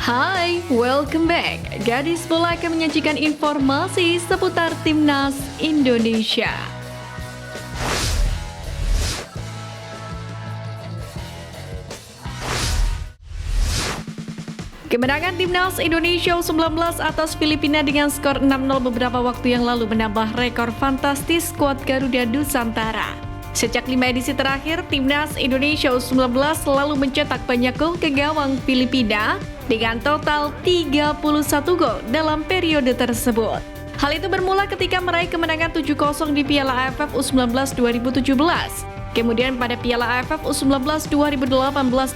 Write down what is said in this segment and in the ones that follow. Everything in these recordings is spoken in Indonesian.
Hai, welcome back. Gadis Bola akan menyajikan informasi seputar Timnas Indonesia. Kemenangan Timnas Indonesia U19 atas Filipina dengan skor 6-0 beberapa waktu yang lalu menambah rekor fantastis skuad Garuda Nusantara. Sejak 5 edisi terakhir, Timnas Indonesia U19 selalu mencetak banyak gol ke gawang Filipina dengan total 31 gol dalam periode tersebut. Hal itu bermula ketika meraih kemenangan 7-0 di Piala AFF U19 2017. Kemudian pada Piala AFF U19 2018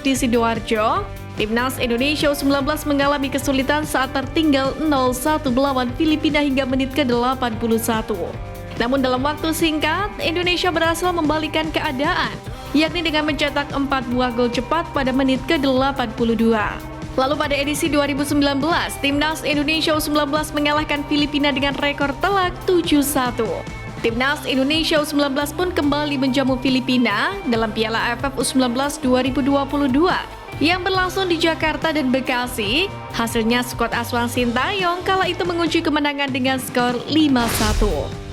di Sidoarjo, Timnas Indonesia U19 mengalami kesulitan saat tertinggal 0-1 melawan Filipina hingga menit ke-81. Namun dalam waktu singkat, Indonesia berhasil membalikkan keadaan, yakni dengan mencetak 4 buah gol cepat pada menit ke-82. Lalu pada edisi 2019, Timnas Indonesia U19 mengalahkan Filipina dengan rekor telak 7-1. Timnas Indonesia U19 pun kembali menjamu Filipina dalam Piala AFF U19 2022 yang berlangsung di Jakarta dan Bekasi. Hasilnya skuad asuhan Sintayong kala itu mengunci kemenangan dengan skor 5-1.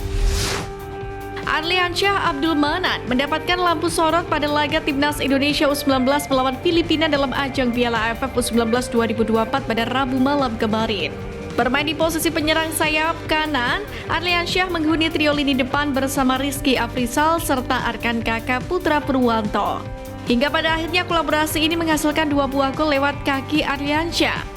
Arliansyah Abdul Manan mendapatkan lampu sorot pada laga Timnas Indonesia U19 melawan Filipina dalam ajang Piala AFF U19 2024 pada Rabu malam kemarin. Bermain di posisi penyerang sayap kanan, Arliansyah menghuni trio lini depan bersama Rizky Afrizal serta Arkan Kakak Putra Purwanto. Hingga pada akhirnya kolaborasi ini menghasilkan 2 buah gol lewat kaki Arliansyah.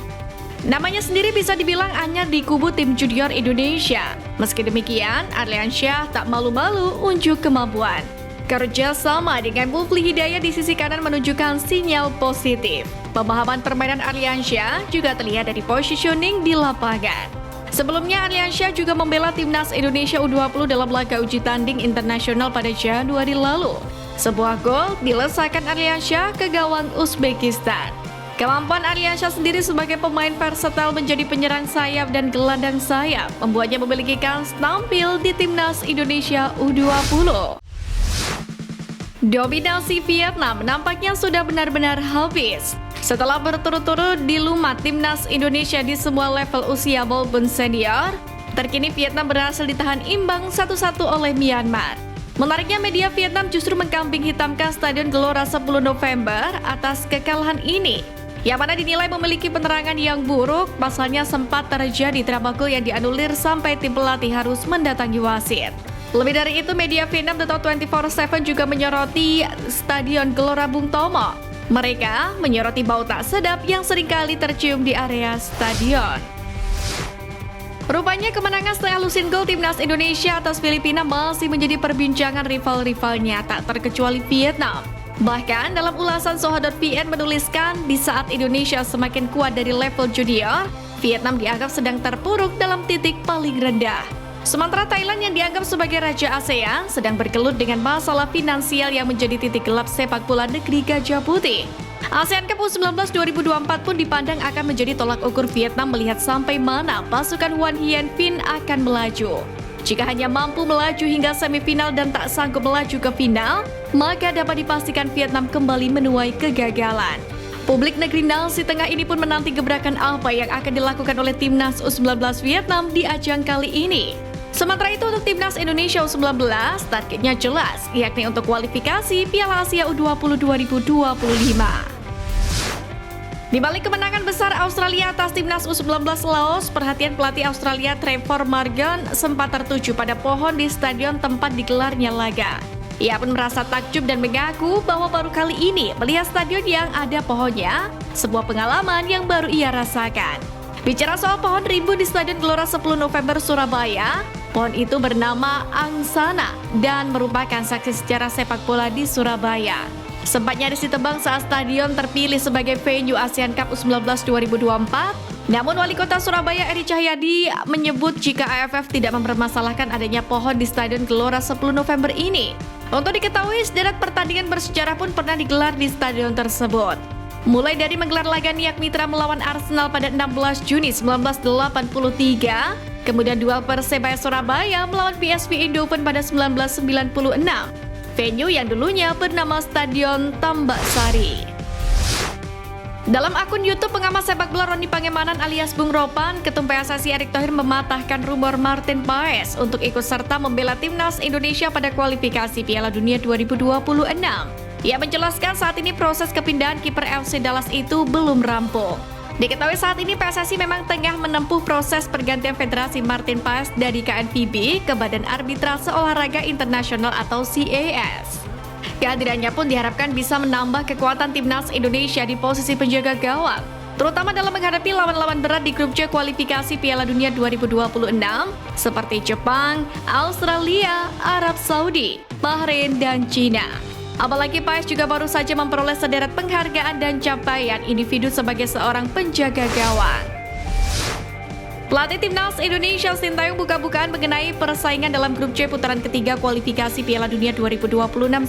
Namanya sendiri bisa dibilang anyar di kubu tim junior Indonesia. Meski demikian, Arliansyah tak malu-malu unjuk kemampuan. Kerja sama dengan Mufli Hidayat di sisi kanan menunjukkan sinyal positif. Pemahaman permainan Arliansyah juga terlihat dari positioning di lapangan. Sebelumnya, Arliansyah juga membela Timnas Indonesia U20 dalam laga uji tanding internasional pada Januari lalu. Sebuah gol dilesakkan Arliansyah ke gawang Uzbekistan. Kemampuan Arliansyah sendiri sebagai pemain versatile menjadi penyerang sayap dan gelandang sayap membuatnya memiliki kans tampil di Timnas Indonesia U20. Dominasi Vietnam nampaknya sudah benar-benar habis. Setelah berturut-turut dilumat Timnas Indonesia di semua level usia maupun senior, terkini Vietnam berhasil ditahan imbang 1-1 oleh Myanmar. Menariknya, media Vietnam justru mengkambing hitamkan Stadion Gelora 10 November atas kekalahan ini, yang mana dinilai memiliki penerangan yang buruk. Pasalnya sempat terjadi drama gol yang dianulir sampai tim pelatih harus mendatangi wasit. Lebih dari itu, media Vietnam atau 24/7 juga menyoroti Stadion Gelora Bung Tomo. Mereka menyoroti bau tak sedap yang seringkali tercium di area stadion. Rupanya kemenangan setelah lusin gol Timnas Indonesia atas Filipina masih menjadi perbincangan rival-rivalnya, tak terkecuali Vietnam. Bahkan dalam ulasan Soha.vn menuliskan, di saat Indonesia semakin kuat dari level junior, Vietnam dianggap sedang terpuruk dalam titik paling rendah. Sementara Thailand yang dianggap sebagai Raja ASEAN sedang bergelut dengan masalah finansial yang menjadi titik gelap sepak bola negeri Gajah Putih. ASEAN Cup U19 2024 pun dipandang akan menjadi tolak ukur Vietnam melihat sampai mana pasukan Wan Hien Vinh akan melaju. Jika hanya mampu melaju hingga semifinal dan tak sanggup melaju ke final, maka dapat dipastikan Vietnam kembali menuai kegagalan. Publik negeri Nasi Tengah ini pun menanti gebrakan apa yang akan dilakukan oleh Timnas U19 Vietnam di ajang kali ini. Sementara itu untuk Timnas Indonesia U19, targetnya jelas, yakni untuk kualifikasi Piala Asia U20 2025. Di balik kemenangan besar Australia atas Timnas U19 Laos, perhatian pelatih Australia Trevor Morgan sempat tertuju pada pohon di stadion tempat digelarnya laga. Ia pun merasa takjub dan mengaku bahwa baru kali ini melihat stadion yang ada pohonnya, sebuah pengalaman yang baru ia rasakan. Bicara soal pohon rimbun di Stadion Gelora 10 November Surabaya, pohon itu bernama Angsana dan merupakan saksi sejarah sepak bola di Surabaya. Sempat nyaris ditebang saat stadion terpilih sebagai venue ASEAN Cup U19 2024. Namun Wali Kota Surabaya Eri Cahyadi menyebut jika AFF tidak mempermasalahkan adanya pohon di Stadion Gelora 10 November ini. Untuk diketahui, sederet pertandingan bersejarah pun pernah digelar di stadion tersebut. Mulai dari menggelar laga Niak Mitra melawan Arsenal pada 16 Juni 1983, kemudian duel Persebaya Surabaya melawan PSV Eindhoven pada 1996. Venue yang dulunya bernama Stadion Tambak Sari. Dalam akun YouTube pengamat sepak bola Roni Pangemanan alias Bung Ropan, Ketum PSSI Erick Thohir mematahkan rumor Martin Paes untuk ikut serta membela timnas Indonesia pada kualifikasi Piala Dunia 2026. Ia menjelaskan saat ini proses kepindahan kiper FC Dallas itu belum rampung. Diketahui saat ini PSSI memang tengah menempuh proses pergantian federasi Martin Paes dari KNVB ke Badan Arbitrase Olahraga Internasional atau CAS. Kehadirannya pun diharapkan bisa menambah kekuatan timnas Indonesia di posisi penjaga gawang, terutama dalam menghadapi lawan-lawan berat di grup C kualifikasi Piala Dunia 2026 seperti Jepang, Australia, Arab Saudi, Bahrain, dan Cina. Apalagi Paes juga baru saja memperoleh sederet penghargaan dan capaian individu sebagai seorang penjaga gawang. Pelatih timnas Indonesia Sintayong buka-bukaan mengenai persaingan dalam grup C putaran ketiga kualifikasi Piala Dunia 2026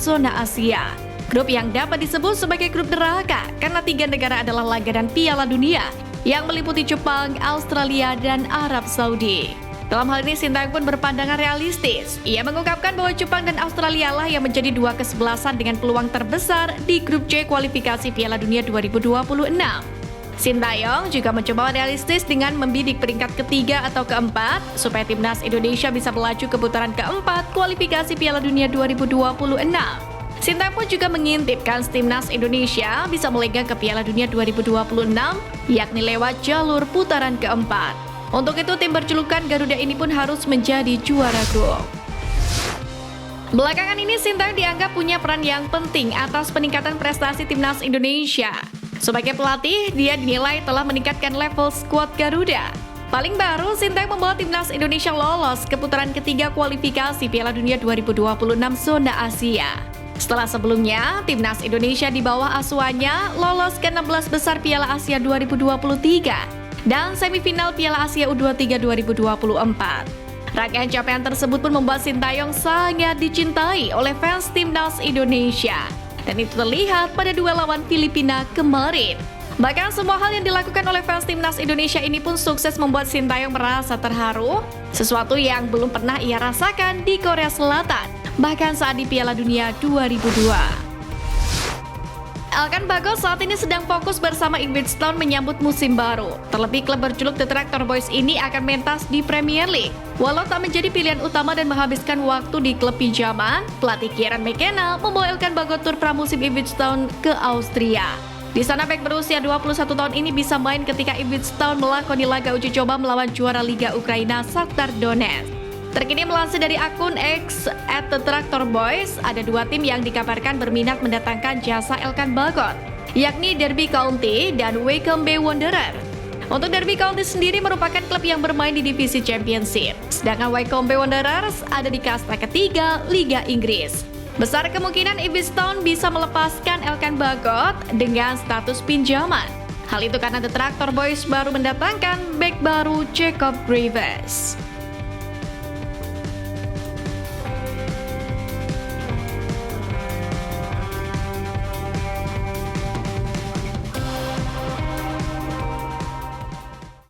zona Asia. Grup yang dapat disebut sebagai grup neraka karena 3 negara adalah langganan Piala Dunia yang meliputi Jepang, Australia, dan Arab Saudi. Dalam hal ini Sintayong pun berpandangan realistis. Ia mengungkapkan bahwa Jepang dan Australia lah yang menjadi 2 kesebelasan dengan peluang terbesar di grup C kualifikasi Piala Dunia 2026. Sintayong juga mencoba realistis dengan membidik peringkat ketiga atau keempat supaya timnas Indonesia bisa melaju ke putaran keempat kualifikasi Piala Dunia 2026. Sintayong pun juga mengintipkan timnas Indonesia bisa melenggang ke Piala Dunia 2026 yakni lewat jalur putaran keempat. Untuk itu tim berjulukan Garuda ini pun harus menjadi juara grup. Belakangan ini Sintayong dianggap punya peran yang penting atas peningkatan prestasi timnas Indonesia. Sebagai pelatih, dia dinilai telah meningkatkan level skuad Garuda. Paling baru, Sintayong membawa timnas Indonesia lolos ke putaran ketiga kualifikasi Piala Dunia 2026 zona Asia. Setelah sebelumnya, timnas Indonesia di bawah asuhannya lolos ke 16 besar Piala Asia 2023 dan semifinal Piala Asia U23 2024. Rangkaian capaian tersebut pun membuat Sintayong sangat dicintai oleh fans timnas Indonesia. Dan itu terlihat pada duel lawan Filipina kemarin. Bahkan semua hal yang dilakukan oleh fans timnas Indonesia ini pun sukses membuat Sintayong merasa terharu, sesuatu yang belum pernah ia rasakan di Korea Selatan, bahkan saat di Piala Dunia 2002. Elkan Bagot saat ini sedang fokus bersama Ipswich Town menyambut musim baru. Terlebih klub berjuluk The Tractor Boys ini akan mentas di Premier League. Walau tak menjadi pilihan utama dan menghabiskan waktu di klub pinjaman, pelatih Kieran McKenna membawa Elkan Bagot tur pramusim Ipswich Town ke Austria. Di sana bek berusia 21 tahun ini bisa main ketika Ipswich Town melakoni laga uji coba melawan juara Liga Ukraina Shakhtar Donetsk. Terkini melansir dari akun X @TheTractorBoys, ada 2 tim yang dikabarkan berminat mendatangkan jasa Elkan Bagot, yakni Derby County dan Wycombe Wanderers. Untuk Derby County sendiri merupakan klub yang bermain di divisi Championship, sedangkan Wycombe Wanderers ada di kasta ketiga Liga Inggris. Besar kemungkinan Ipswich Town bisa melepaskan Elkan Bagot dengan status pinjaman. Hal itu karena The Tractor Boys baru mendatangkan bek baru Jacob Grievous.